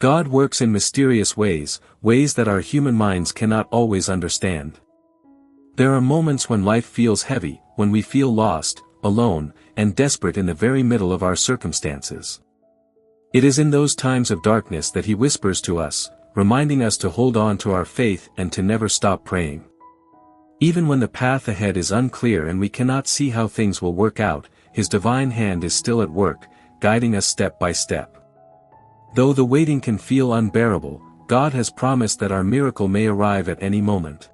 God works in mysterious ways, ways that our human minds cannot always understand. There are moments when life feels heavy, when we feel lost, alone, and desperate in the very middle of our circumstances. It is in those times of darkness that He whispers to us, reminding us to hold on to our faith and to never stop praying. Even when the path ahead is unclear and we cannot see how things will work out, His divine hand is still at work, guiding us step by step. Though the waiting can feel unbearable, God has promised that our miracle may arrive at any moment.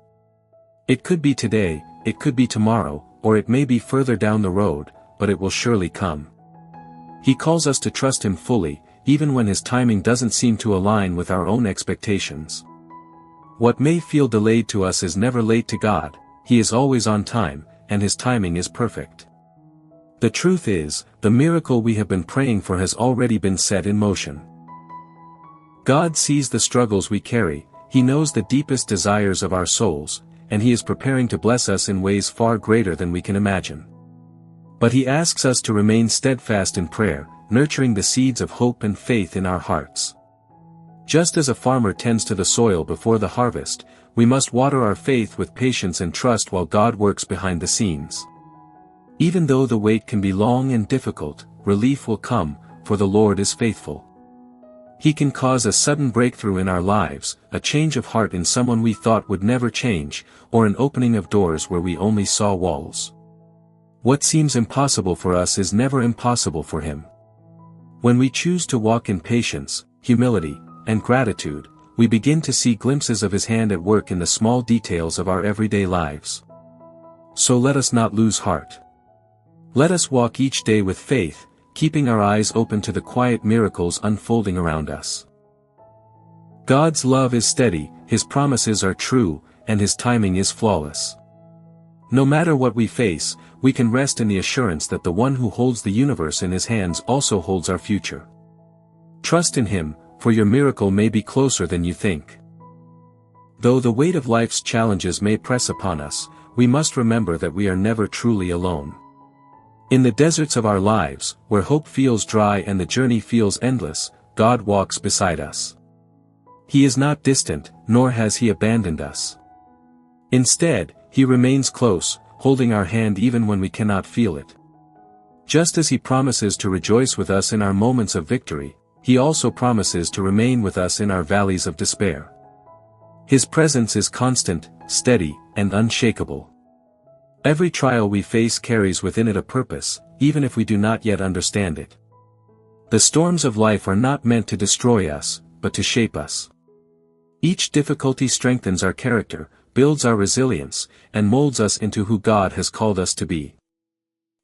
It could be today, it could be tomorrow, or it may be further down the road, but it will surely come. He calls us to trust Him fully, even when His timing doesn't seem to align with our own expectations. What may feel delayed to us is never late to God. He is always on time, and His timing is perfect. The truth is, the miracle we have been praying for has already been set in motion. God sees the struggles we carry, He knows the deepest desires of our souls, and He is preparing to bless us in ways far greater than we can imagine. But He asks us to remain steadfast in prayer, nurturing the seeds of hope and faith in our hearts. Just as a farmer tends to the soil before the harvest, we must water our faith with patience and trust while God works behind the scenes. Even though the wait can be long and difficult, relief will come, for the Lord is faithful. He can cause a sudden breakthrough in our lives, a change of heart in someone we thought would never change, or an opening of doors where we only saw walls. What seems impossible for us is never impossible for Him. When we choose to walk in patience, humility, and gratitude, we begin to see glimpses of His hand at work in the small details of our everyday lives. So let us not lose heart. Let us walk each day with faith, keeping our eyes open to the quiet miracles unfolding around us. God's love is steady, His promises are true, and His timing is flawless. No matter what we face, we can rest in the assurance that the one who holds the universe in His hands also holds our future. Trust in Him, for your miracle may be closer than you think. Though the weight of life's challenges may press upon us, we must remember that we are never truly alone. In the deserts of our lives, where hope feels dry and the journey feels endless, God walks beside us. He is not distant, nor has He abandoned us. Instead, He remains close, holding our hand even when we cannot feel it. Just as He promises to rejoice with us in our moments of victory, He also promises to remain with us in our valleys of despair. His presence is constant, steady, and unshakable. Every trial we face carries within it a purpose, even if we do not yet understand it. The storms of life are not meant to destroy us, but to shape us. Each difficulty strengthens our character, builds our resilience, and molds us into who God has called us to be.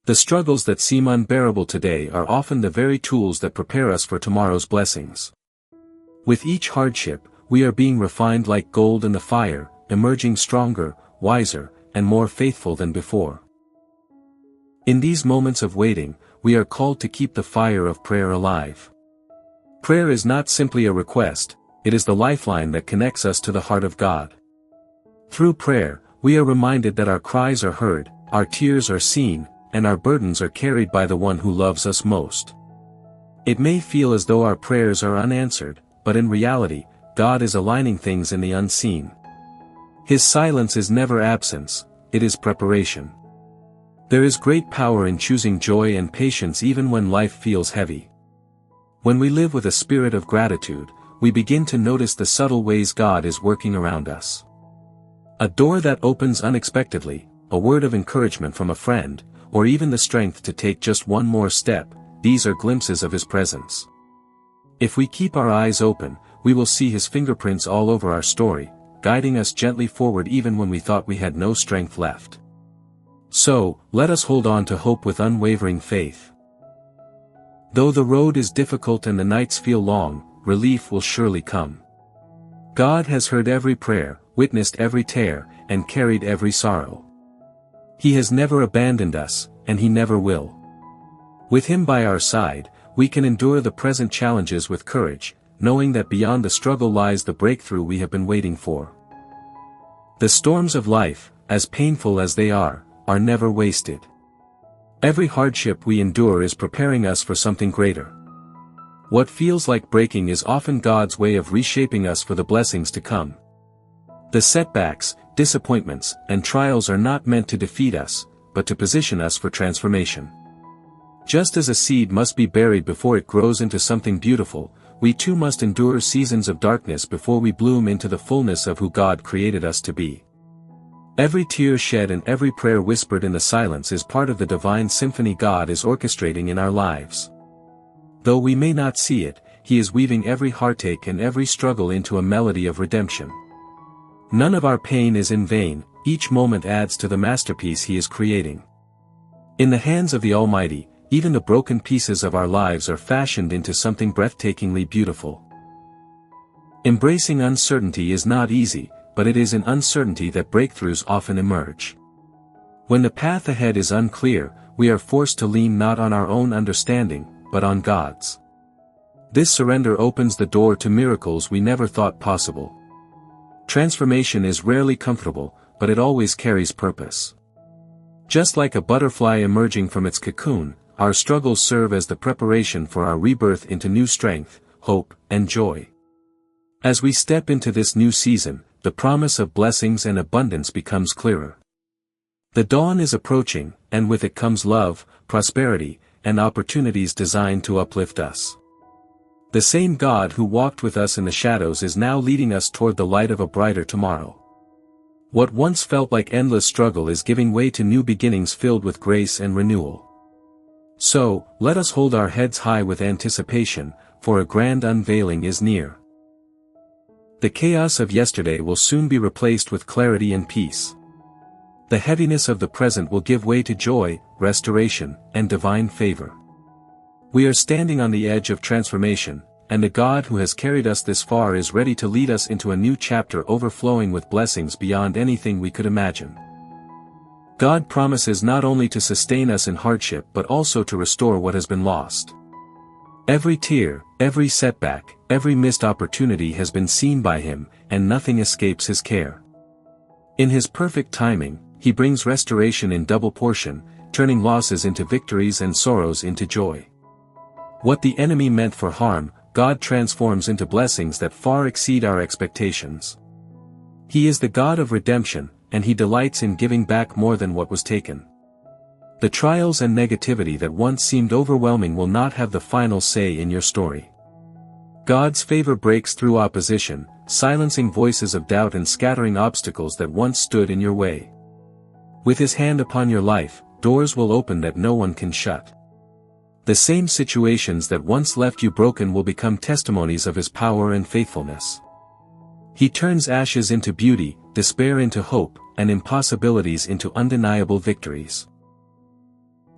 The struggles that seem unbearable today are often the very tools that prepare us for tomorrow's blessings. With each hardship, we are being refined like gold in the fire, emerging stronger, wiser, and more faithful than before. In these moments of waiting, we are called to keep the fire of prayer alive. Prayer is not simply a request, it is the lifeline that connects us to the heart of God. Through prayer, we are reminded that our cries are heard, our tears are seen, and our burdens are carried by the one who loves us most. It may feel as though our prayers are unanswered, but in reality, God is aligning things in the unseen. His silence is never absence, it is preparation. There is great power in choosing joy and patience even when life feels heavy. When we live with a spirit of gratitude, we begin to notice the subtle ways God is working around us. A door that opens unexpectedly, a word of encouragement from a friend, or even the strength to take just one more step, these are glimpses of His presence. If we keep our eyes open, we will see His fingerprints all over our story, guiding us gently forward even when we thought we had no strength left. So, let us hold on to hope with unwavering faith. Though the road is difficult and the nights feel long, relief will surely come. God has heard every prayer, witnessed every tear, and carried every sorrow. He has never abandoned us, and He never will. With Him by our side, we can endure the present challenges with courage, knowing that beyond the struggle lies the breakthrough we have been waiting for. The storms of life, as painful as they are never wasted. Every hardship we endure is preparing us for something greater. What feels like breaking is often God's way of reshaping us for the blessings to come. The setbacks, disappointments, and trials are not meant to defeat us, but to position us for transformation. Just as a seed must be buried before it grows into something beautiful, we too must endure seasons of darkness before we bloom into the fullness of who God created us to be. Every tear shed and every prayer whispered in the silence is part of the divine symphony God is orchestrating in our lives. Though we may not see it, He is weaving every heartache and every struggle into a melody of redemption. None of our pain is in vain, each moment adds to the masterpiece He is creating. In the hands of the Almighty, even the broken pieces of our lives are fashioned into something breathtakingly beautiful. Embracing uncertainty is not easy, but it is in uncertainty that breakthroughs often emerge. When the path ahead is unclear, we are forced to lean not on our own understanding, but on God's. This surrender opens the door to miracles we never thought possible. Transformation is rarely comfortable, but it always carries purpose. Just like a butterfly emerging from its cocoon, our struggles serve as the preparation for our rebirth into new strength, hope, and joy. As we step into this new season, the promise of blessings and abundance becomes clearer. The dawn is approaching, and with it comes love, prosperity, and opportunities designed to uplift us. The same God who walked with us in the shadows is now leading us toward the light of a brighter tomorrow. What once felt like endless struggle is giving way to new beginnings filled with grace and renewal. So, let us hold our heads high with anticipation, for a grand unveiling is near. The chaos of yesterday will soon be replaced with clarity and peace. The heaviness of the present will give way to joy, restoration, and divine favor. We are standing on the edge of transformation, and the God who has carried us this far is ready to lead us into a new chapter overflowing with blessings beyond anything we could imagine. God promises not only to sustain us in hardship but also to restore what has been lost. Every tear, every setback, every missed opportunity has been seen by Him, and nothing escapes His care. In His perfect timing, He brings restoration in double portion, turning losses into victories and sorrows into joy. What the enemy meant for harm, God transforms into blessings that far exceed our expectations. He is the God of redemption, and He delights in giving back more than what was taken. The trials and negativity that once seemed overwhelming will not have the final say in your story. God's favor breaks through opposition, silencing voices of doubt and scattering obstacles that once stood in your way. With His hand upon your life, doors will open that no one can shut. The same situations that once left you broken will become testimonies of His power and faithfulness. He turns ashes into beauty, despair into hope, and impossibilities into undeniable victories.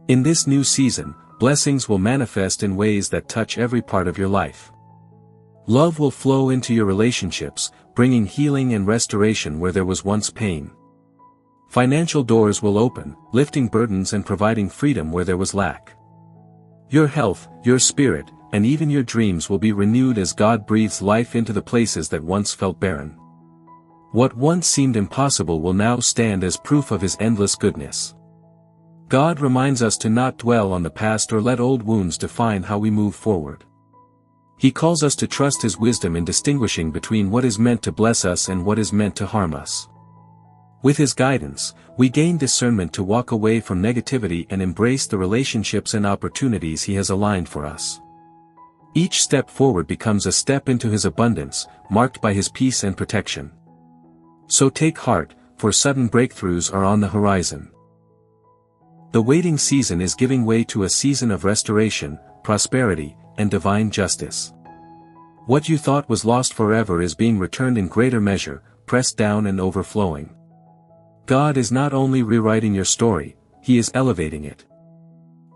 In this new season, blessings will manifest in ways that touch every part of your life. Love will flow into your relationships, bringing healing and restoration where there was once pain. Financial doors will open, lifting burdens and providing freedom where there was lack. Your health, your spirit, and even your dreams will be renewed as God breathes life into the places that once felt barren. What once seemed impossible will now stand as proof of His endless goodness. God reminds us to not dwell on the past or let old wounds define how we move forward. He calls us to trust His wisdom in distinguishing between what is meant to bless us and what is meant to harm us. With His guidance, we gain discernment to walk away from negativity and embrace the relationships and opportunities He has aligned for us. Each step forward becomes a step into His abundance, marked by His peace and protection. So take heart, for sudden breakthroughs are on the horizon. The waiting season is giving way to a season of restoration, prosperity, and divine justice. What you thought was lost forever is being returned in greater measure, pressed down and overflowing. God is not only rewriting your story, He is elevating it.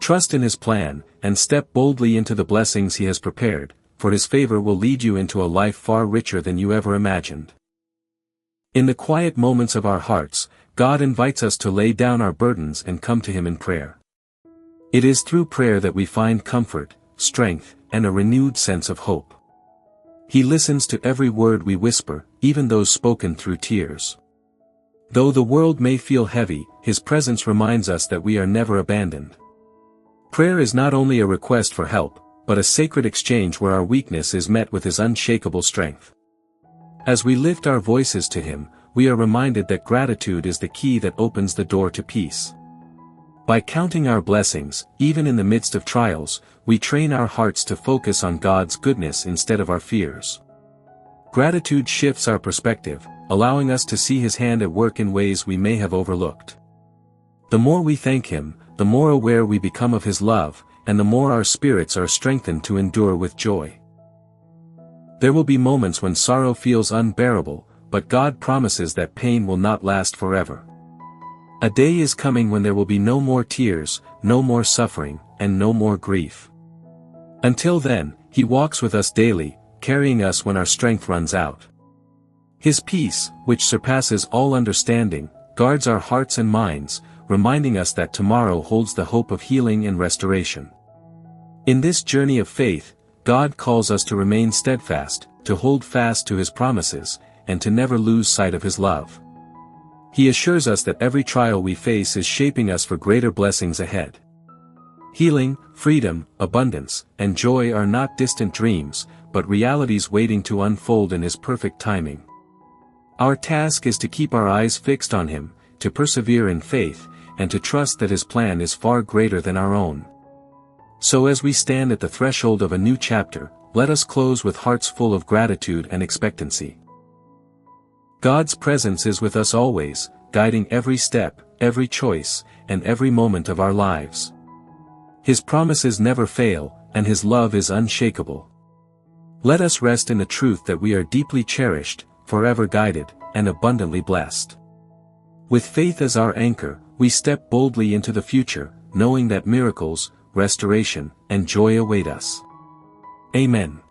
Trust in His plan, and step boldly into the blessings He has prepared, for His favor will lead you into a life far richer than you ever imagined. In the quiet moments of our hearts, God invites us to lay down our burdens and come to Him in prayer. It is through prayer that we find comfort, strength, and a renewed sense of hope. He listens to every word we whisper, even those spoken through tears. Though the world may feel heavy, His presence reminds us that we are never abandoned. Prayer is not only a request for help, but a sacred exchange where our weakness is met with his unshakable strength. As we lift our voices to him, we are reminded that gratitude is the key that opens the door to peace. By counting our blessings, even in the midst of trials, we train our hearts to focus on God's goodness instead of our fears. Gratitude shifts our perspective, allowing us to see his hand at work in ways we may have overlooked. The more we thank him, the more aware we become of his love, and the more our spirits are strengthened to endure with joy. There will be moments when sorrow feels unbearable, but God promises that pain will not last forever. A day is coming when there will be no more tears, no more suffering, and no more grief. Until then, he walks with us daily, carrying us when our strength runs out. His peace, which surpasses all understanding, guards our hearts and minds, reminding us that tomorrow holds the hope of healing and restoration. In this journey of faith, God calls us to remain steadfast, to hold fast to his promises, and to never lose sight of his love. He assures us that every trial we face is shaping us for greater blessings ahead. Healing, freedom, abundance, and joy are not distant dreams, but realities waiting to unfold in his perfect timing. Our task is to keep our eyes fixed on him, to persevere in faith, and to trust that his plan is far greater than our own. So as we stand at the threshold of a new chapter, let us close with hearts full of gratitude and expectancy. God's presence is with us always, guiding every step, every choice, and every moment of our lives. His promises never fail, and his love is unshakable. Let us rest in the truth that we are deeply cherished, forever guided, and abundantly blessed. With faith as our anchor, we step boldly into the future, knowing that miracles, restoration, and joy await us. Amen.